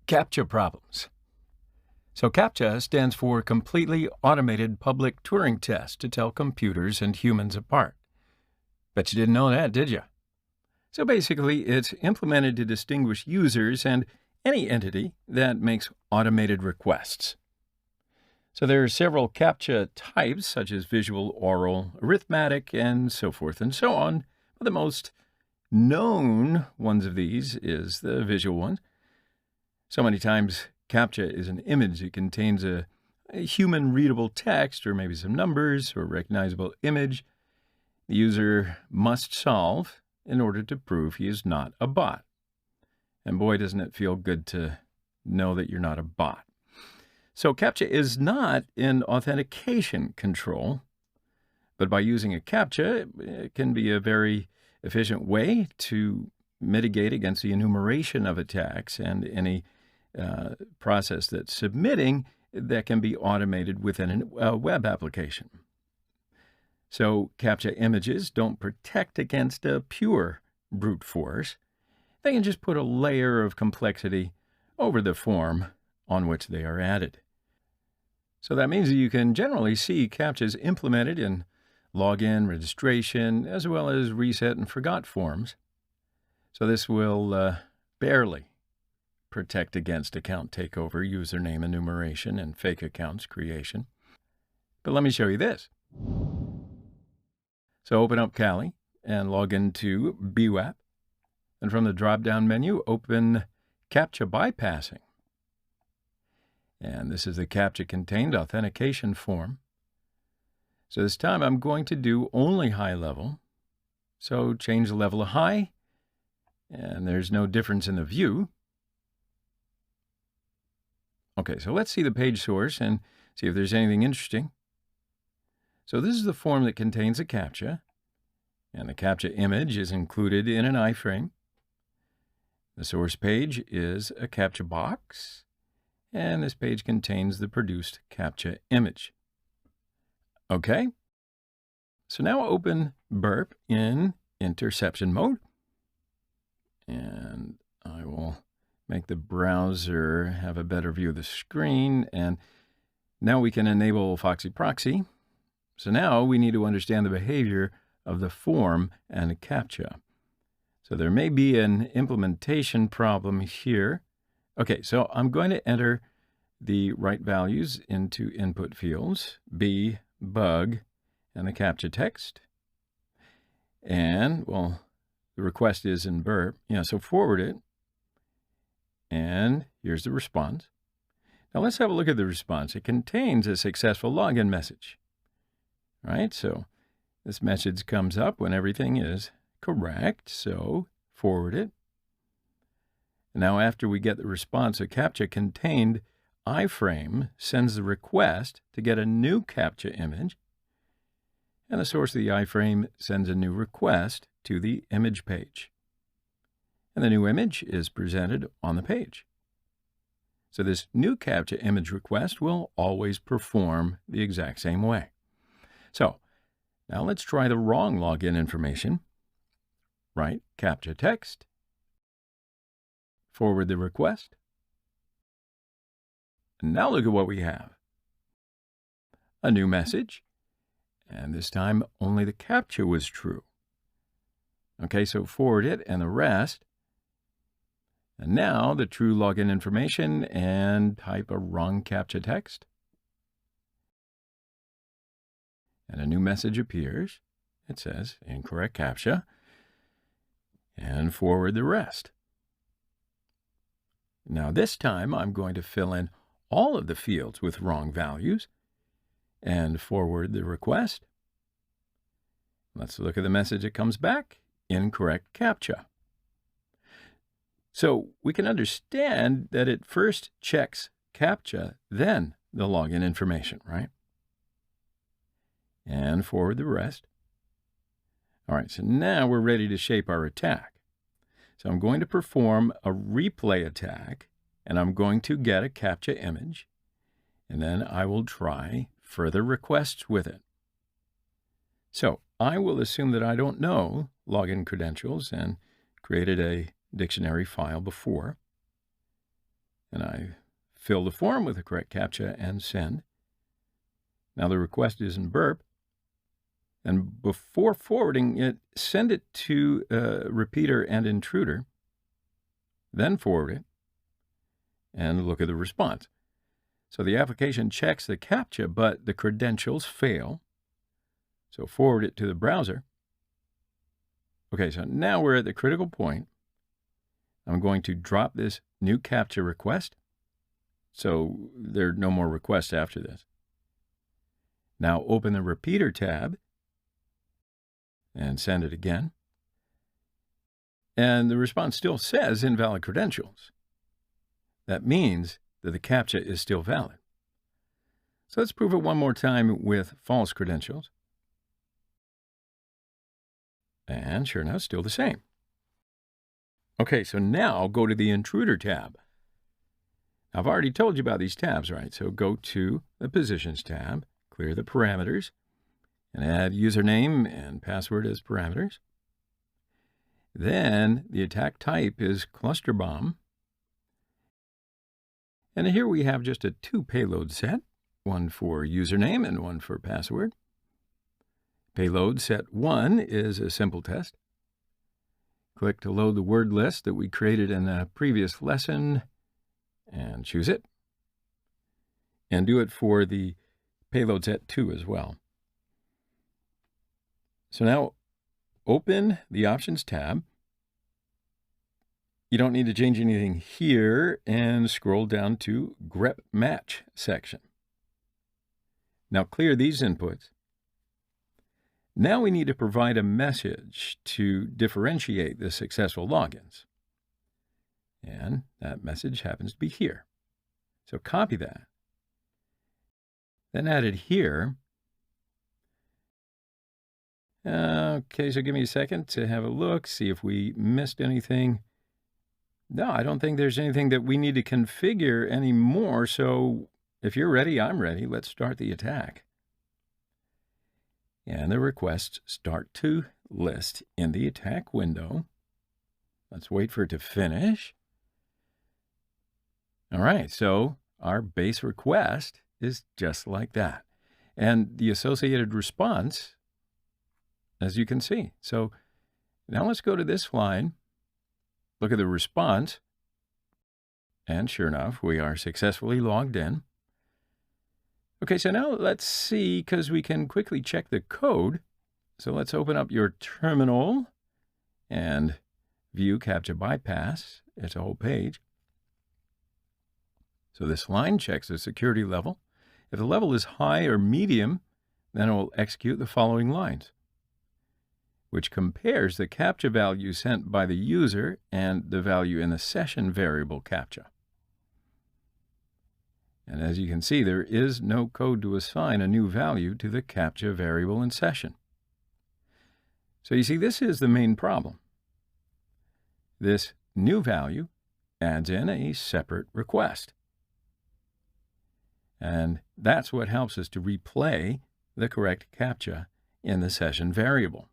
CAPTCHA problems. So CAPTCHA stands for Completely Automated Public Turing Test to tell computers and humans apart. Bet you didn't know that, did you? So basically, it's implemented to distinguish users and any entity that makes automated requests. So there are several CAPTCHA types, such as visual, oral, arithmetic, and so forth and so on. But the most known ones of these is the visual one. So many times, CAPTCHA is an image that contains a human-readable text or maybe some numbers or recognizable image the user must solve in order to prove he is not a bot. And boy, doesn't it feel good to know that you're not a bot. So CAPTCHA is not in authentication control, but by using a CAPTCHA, it can be a very efficient way to mitigate against the enumeration of attacks and any process that's submitting that can be automated within a web application. So CAPTCHA images don't protect against a pure brute force. They can just put a layer of complexity over the form on which they are added. So that means that you can generally see CAPTCHAs implemented in login, registration, as well as reset and forgot forms. So this will barely protect against account takeover, username enumeration, and fake accounts creation. But let me show you this. So open up Kali and log into BWAP. And from the drop-down menu, open CAPTCHA bypassing. And this is the CAPTCHA-contained authentication form. So this time I'm going to do only high level. So change the level to high, and there's no difference in the view. Okay, so let's see the page source and see if there's anything interesting. So this is the form that contains a CAPTCHA, and the CAPTCHA image is included in an iframe. The source page is a CAPTCHA box, and this page contains the produced CAPTCHA image. Okay, so now open Burp in interception mode, and I will make the browser have a better view of the screen, and now we can enable Foxy Proxy. So now we need to understand the behavior of the form and CAPTCHA. So there may be an implementation problem here. Okay, so I'm going to enter the right values into input fields, B, bug, and the CAPTCHA text. And, well, the request is in Burp. So forward it. And here's the response. Now let's have a look at the response. It contains a successful login message. Right? So this message comes up when everything is correct. So forward it. Now after we get the response, a CAPTCHA-contained iframe sends the request to get a new CAPTCHA image. And the source of the iframe sends a new request to the image page. And the new image is presented on the page. So this new CAPTCHA image request will always perform the exact same way. So now let's try the wrong login information. Write CAPTCHA text. Forward the request. And now look at what we have. A new message. And this time only the CAPTCHA was true. Okay, so forward it and the rest. And now the true login information and type a wrong CAPTCHA text. And a new message appears. It says incorrect CAPTCHA. And forward the rest. Now this time I'm going to fill in all of the fields with wrong values and forward the request. Let's look at the message that comes back. Incorrect CAPTCHA. So we can understand that it first checks CAPTCHA, then the login information, right? And forward the rest. All right, so now we're ready to shape our attack. So I'm going to perform a replay attack, and I'm going to get a CAPTCHA image, and then I will try further requests with it. So I will assume that I don't know login credentials and created a dictionary file before. And I fill the form with the correct CAPTCHA and send. Now the request is in burp. And before forwarding it, send it to repeater and intruder, then forward it, and look at the response. So the application checks the CAPTCHA, but the credentials fail. So forward it to the browser. Okay, so now we're at the critical point. I'm going to drop this new CAPTCHA request, so there are no more requests after this. Now open the repeater tab and send it again. And the response still says invalid credentials. That means that the CAPTCHA is still valid. So let's prove it one more time with false credentials. And sure enough, still the same. Okay, so now go to the intruder tab. I've already told you about these tabs, right? So go to the positions tab, clear the parameters, and add username and password as parameters. Then the attack type is cluster bomb. And here we have just a 2 payload set, one for username and one for password. Payload set 1 is a simple test. Click to load the word list that we created in a previous lesson and choose it. And do it for the payload set 2 as well. So now open the Options tab. You don't need to change anything here and scroll down to grep match section. Now clear these inputs. Now we need to provide a message to differentiate the successful logins. And that message happens to be here. So copy that. Then add it here. Okay, so give me a second to have a look, see if we missed anything. No, I don't think there's anything that we need to configure anymore. So if you're ready, I'm ready. Let's start the attack. And the requests start to list in the attack window. Let's wait for it to finish. All right, so our base request is just like that. And the associated response, as you can see. So now let's go to this line, look at the response, and sure enough, we are successfully logged in. Okay, so now let's see, because we can quickly check the code. So let's open up your terminal and view CAPTCHA bypass. It's a whole page. So this line checks the security level. If the level is high or medium, then it will execute the following lines, which compares the CAPTCHA value sent by the user and the value in the session variable CAPTCHA. And as you can see, there is no code to assign a new value to the CAPTCHA variable in session. So you see, this is the main problem. This new value adds in a separate request. And that's what helps us to replay the correct CAPTCHA in the session variable.